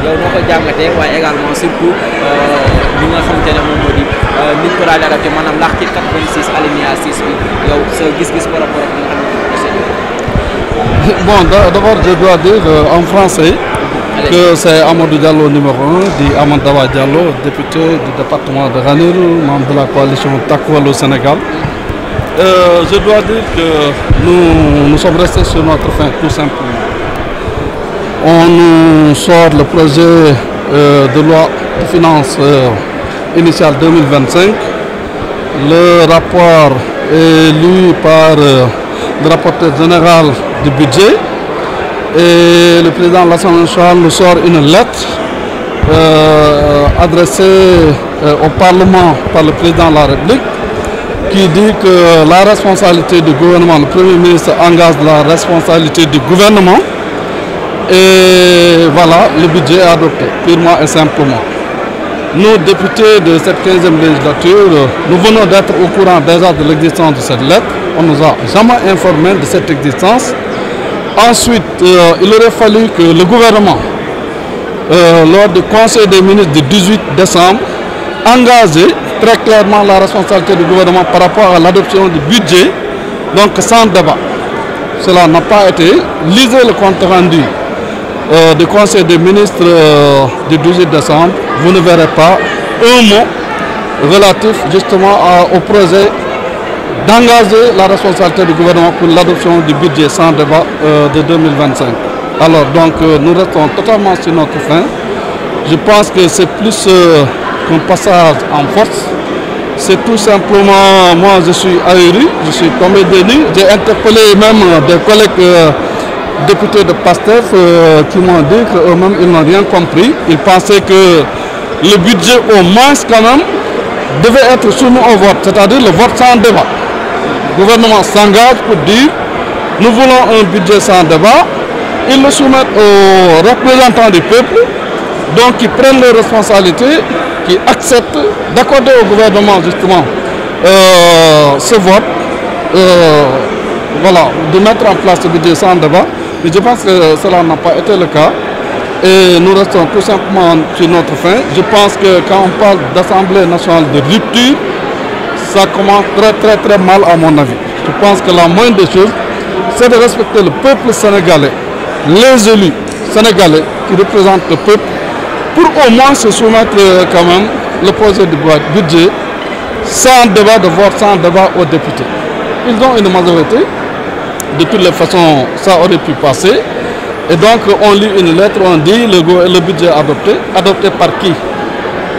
yow noo ko jàngatee waaye également surtout li nga xamante ne moom moo di ni ñu ko daal di adapté maanaam l'article 86 alinéa 6 bi yow sa gis-gis par rapport ak li nga xamante ne bon, d'abord je dois dire en français que c'est Amadou Diallo numéro 1, dit Amadou Dawa Diallo, député du département de Ranérou, membre de la coalition Takwal au Sénégal. Je dois dire que nous sommes restés sur notre faim, tout simplement. On nous sort le projet de loi de finances initiale 2025. Le rapport est lu par le rapporteur général du budget. Et le président de l'Assemblée nationale nous sort une lettre adressée au Parlement par le président de la République qui dit que la responsabilité du gouvernement, le Premier ministre engage la responsabilité du gouvernement et voilà, le budget est adopté, purement et simplement. Nous, députés de cette 15e législature, nous venons d'être au courant déjà de l'existence de cette lettre. On ne nous a jamais informé de cette existence. Ensuite, il aurait fallu que le gouvernement, lors du Conseil des ministres du 18 décembre, engage très clairement la responsabilité du gouvernement par rapport à l'adoption du budget, donc sans débat. Cela n'a pas été. Lisez le compte rendu du Conseil des ministres du 18 décembre, vous ne verrez pas un mot relatif justement au projet d'engager la responsabilité du gouvernement pour l'adoption du budget sans débat de 2025. Alors donc nous restons totalement sur notre fin. Je pense que c'est plus qu'un passage en force. C'est tout simplement, moi je suis ahuri, je suis tombé de nu. J'ai interpellé même des collègues députés de PASTEF qui m'ont dit qu'eux-mêmes ils n'ont rien compris. Ils pensaient que le budget au moins quand même devait être soumis au vote, c'est-à-dire le vote sans débat. Le gouvernement s'engage pour dire nous voulons un budget sans débat. Ils le soumettent aux représentants du peuple, donc qui prennent leurs responsabilités, qui acceptent d'accorder au gouvernement justement ce vote, voilà, de mettre en place ce budget sans débat. Mais je pense que cela n'a pas été le cas. Et nous restons tout simplement sur notre fin. Je pense que quand on parle d'Assemblée nationale de rupture, ça commence très mal à mon avis. Je pense que la moindre des choses, c'est de respecter le peuple sénégalais, les élus sénégalais qui représentent le peuple, pour au moins se soumettre quand même le projet de budget sans débat de vote, sans débat aux députés. Ils ont une majorité, de toutes les façons ça aurait pu passer. Et donc on lit une lettre, on dit le budget adopté par qui?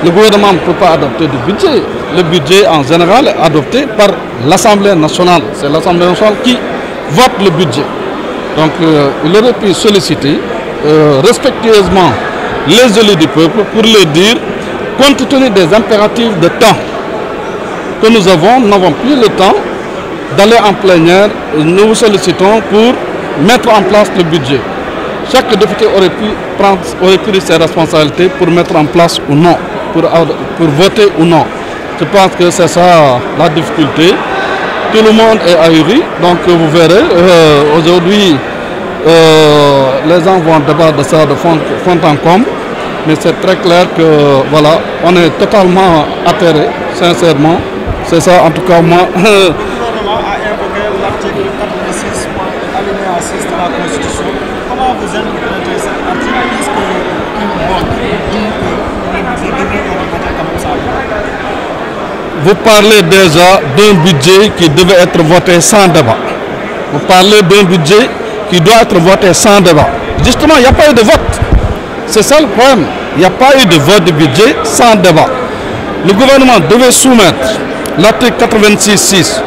Le gouvernement ne peut pas adopter du budget. Le budget en général est adopté par l'Assemblée nationale. C'est l'Assemblée nationale qui vote le budget. Donc il aurait pu solliciter respectueusement les élus du peuple pour leur dire, compte tenu des impératifs de temps que nous n'avons plus le temps d'aller en plénière, nous vous sollicitons pour mettre en place le budget. Chaque député aurait pris ses responsabilités pour mettre en place ou non, pour voter ou non. Je pense que c'est ça la difficulté. Tout le monde est ahuri, donc vous verrez, aujourd'hui, les gens vont débattre de ça de fond en comble, mais c'est très clair que voilà, on est totalement atterré, sincèrement. C'est ça, en tout cas, moi. Le gouvernement a invoqué l'article 86, alinéa 6 de la Constitution. Comment vous interprétez cet article puisque vous parlez déjà d'un budget qui devait être voté sans débat. Vous parlez d'un budget qui doit être voté sans débat. Justement, il n'y a pas eu de vote. C'est ça le problème. Il n'y a pas eu de vote de budget sans débat. Le gouvernement devait soumettre l'article 86.6,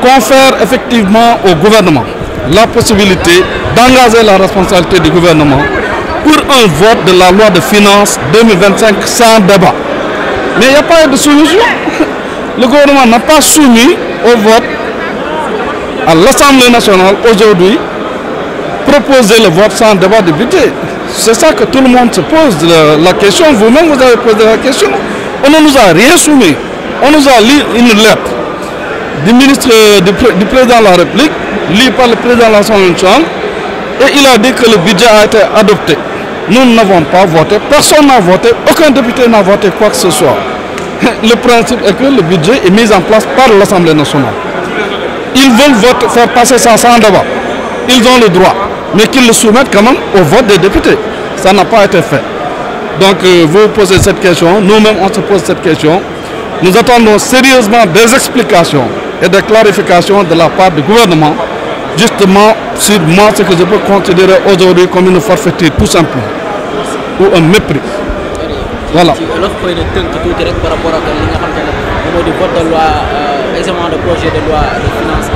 confère effectivement au gouvernement la possibilité d'engager la responsabilité du gouvernement pour un vote de la loi de finances 2025 sans débat. Mais il n'y a pas eu de solution. Le gouvernement n'a pas soumis au vote à l'Assemblée nationale aujourd'hui proposer le vote sans débat de budget. C'est ça que tout le monde se pose la question. Vous-même, vous avez posé la question. On ne nous a rien soumis. On nous a lu une lettre du ministre, du président de la République, lue par le président de l'Assemblée nationale, et il a dit que le budget a été adopté. Nous n'avons pas voté, personne n'a voté, aucun député n'a voté quoi que ce soit. Le principe est que le budget est mis en place par l'Assemblée nationale. Ils veulent faire passer ça sans débat. Ils ont le droit, mais qu'ils le soumettent quand même au vote des députés. Ça n'a pas été fait. Donc vous posez cette question, nous-mêmes on se pose cette question. Nous attendons sérieusement des explications et des clarifications de la part du gouvernement, justement sur moi ce que je peux considérer aujourd'hui comme une forfaiture tout simplement, ou un mépris. Voilà. Par rapport à le vote de loi, examen de projet de loi de finances,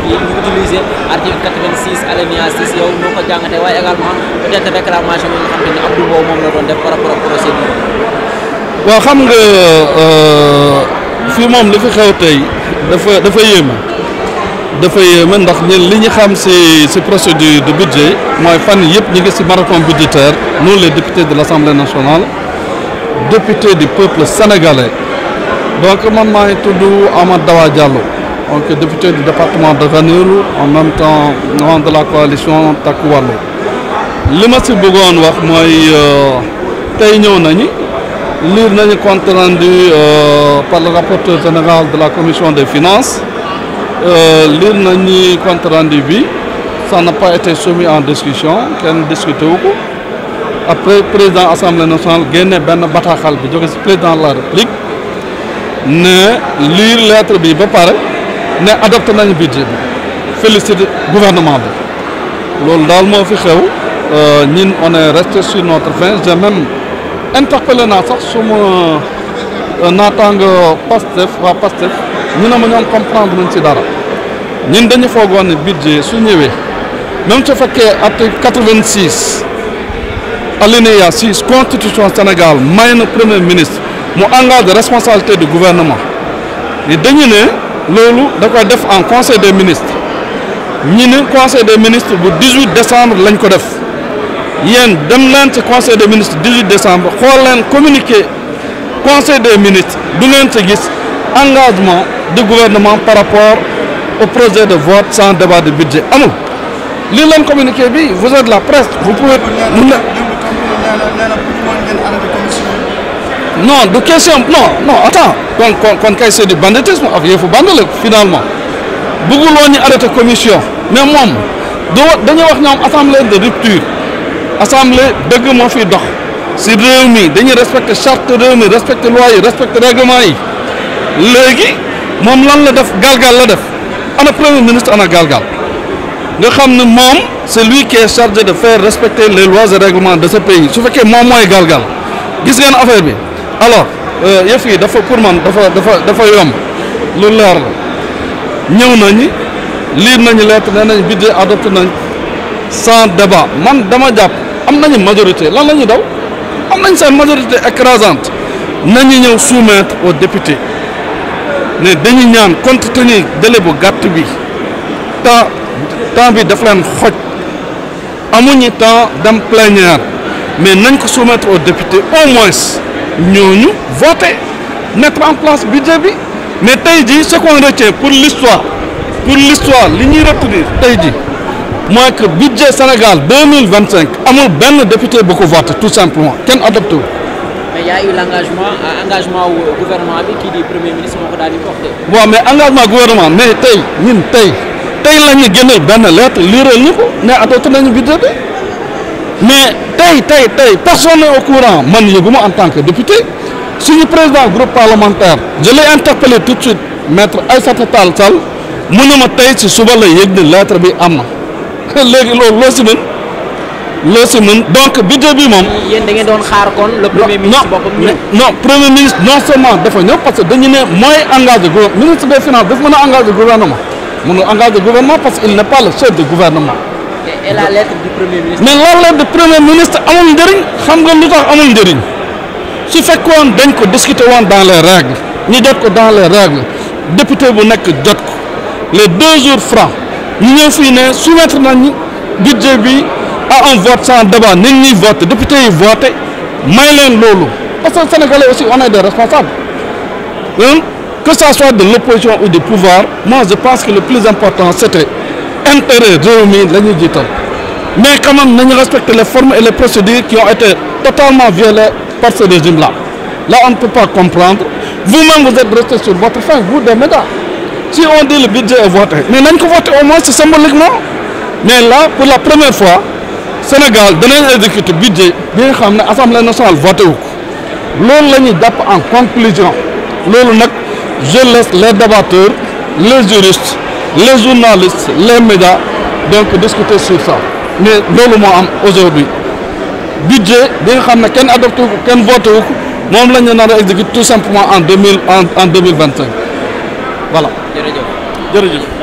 qui utilise l'article 86 alinéa 6, yow noo ko jàngatee waaye également peut-être réclamation yi nga xam ne Abdou Mbow moom la doon def par rapport ak procédure. waaw xam nga fii moom li fi xew tey dafa yéeme ndax ñun li ñu xam ci procédure de budget mooy fan yëpp ñu ngi ci marathon budgétaire nous les députés de l'Assemblée nationale députés du peuple sénégalais. Donc man maa ngi tudd Amadou Dawa Diallo donc député du département de Ranérou en même temps membre de la coalition Takku Wallu li ma ci bëggoon wax mooy tey ñëw nañu lire nañu compte rendu par le rapporteur général de la commission des finances lire nañu compte rendu bi ça n'a pas été soumis en discussion kenn discuté wu ko après président assemblée nationale génne benn bataaxal bi jóge ci président de la république ne lire lettre bi ba pare ne adopté nañu budget bi félicite gouvernement bi loolu daal moo fi xew ñun on est resté sur notre faim. J'ai même interpellé naa sax suma naataango Pastef waa Pastef ñu ne ma ñoom comprendre nañ ci dara ñun dañu foogoon ne budget su ñëwee même su fekkee article 86 alinéa 6 constitution Sénégal may na premier ministre mu engage responsabilité du gouvernement et dañu ne loolu da koy def en conseil des ministres ñi ne conseil des ministres bu 18 décembre lañ ko def yéen dem leen ci conseil des ministres 18 décembre xool leen communiqué conseil des ministres du ngeen ci gis engagement du gouvernement par rapport au projet de vote sans débat de budget amul li leen communiqué bi vous êtes la presse vous pouvez non du question non attends kon kay c'est du banditisme ak yëfu bande la finalement bëgguloo ñu arrêté commission mais moom dañuy wax ñoom assemblée de rupture assemblée dëgg moo fiy dox si réew mi dañuy respecter charte réew mi respecter loi yi respecter règlement yi léegi moom lan la def galgal la def ana premier ministre ana galgal nga xam ne moom c'est lui qui est chargé de faire respecter les lois et règlements de ce pays su fekkee moom mooy galgal gis ngeen affaire bi alors yëf yi dafa pour man dafa yomb lu leer la ñëw nañu lire nañu lettre nee nañ budget adopté nañ sans débat man dama jàpp am nañu majorité lan la ñu daw am nañ seen majorité écrasante nañu ñëw soumettre aux députés ne dañu ñaan compte tenu délai bu gàtt bi temps bi daf leen xoj amuñu temps dem plénière mais nañ ko soumettre aux députés au moins ñooñu voter mettre en place budget bi mais tey jii ce qu'on retient pour l'histoire li ñuy retenir tey jii mooy que budget Sénégal 2025 amul benn député bu ko voté tout simplement kenn adopté wu. mais y a eu engagement wu gouvernement bi kii di premier ministre moo ko daal di porté. waaw mais engagement gouvernement mais tey ñun tey la ñu génneel benn lettre liiral ñu ko ne adopté nañu budget bi mais tey personne n'est au courant man yëguma en tant que député suñu président groupe parlementaire je l'ai interpellé tout de suite maître Aïssata Tall Sall mu ne ma tey ci suba la yëg ne lettre bi am na léegi loolu loo si mën donc budget bi moom. yéen da ngeen doon xaar kon le premier ministre boppam ñëw. non premier ministre non seulement dafa ñëw parce que dañu ne mooy engagé gouvernement ministre des finances dafa mën a engagé gouvernement mënul engagé gouvernement parce qu'il n'est pas le chef de gouvernement. et la lettre du premier ministre. mais la lettre du premier ministre amul njëriñ xam nga lu tax amul njëriñ su fekkoon dañ ko discuter woon dans les règles ñu jot ko dans les règles député bu nekk jot ko les 2 jours francs ñu ñëw fii ne soumettre nañu budget bi à un vote sans débat nit ñi vote député yi voté may leen loolu parce que sénégalais aussi on est des responsables que ça soit de l'opposition ou du pouvoir moi je pense que le plus important c'était intérêt réew mi la ñuy jiital mais quand même nañu respecter les formes et les procédures qui ont été totalement violées par ce régime-là. Là, on ne peut pas comprendre. Vous-même, vous êtes resté sur votre fin, vous des médias. Si on dit le budget est voté, mais nañ ko voté au moins symboliquement. Mais là, pour la première fois, Sénégal danañ exécuter budget bi nga xam ne Assemblée nationale voté wu ko loolu la ñuy jàpp en conclusion loolu nag je laisse les débatteurs les juristes les journalistes les médias donc discuter sur ça mais loolu moo am aujourd'hui budget bi nga xam ne kenn adopté wu ko kenn voté wu ko moom la ñu nar a exécuter tout simplement en 2025 voilà. jërëjëf. jërëjëf.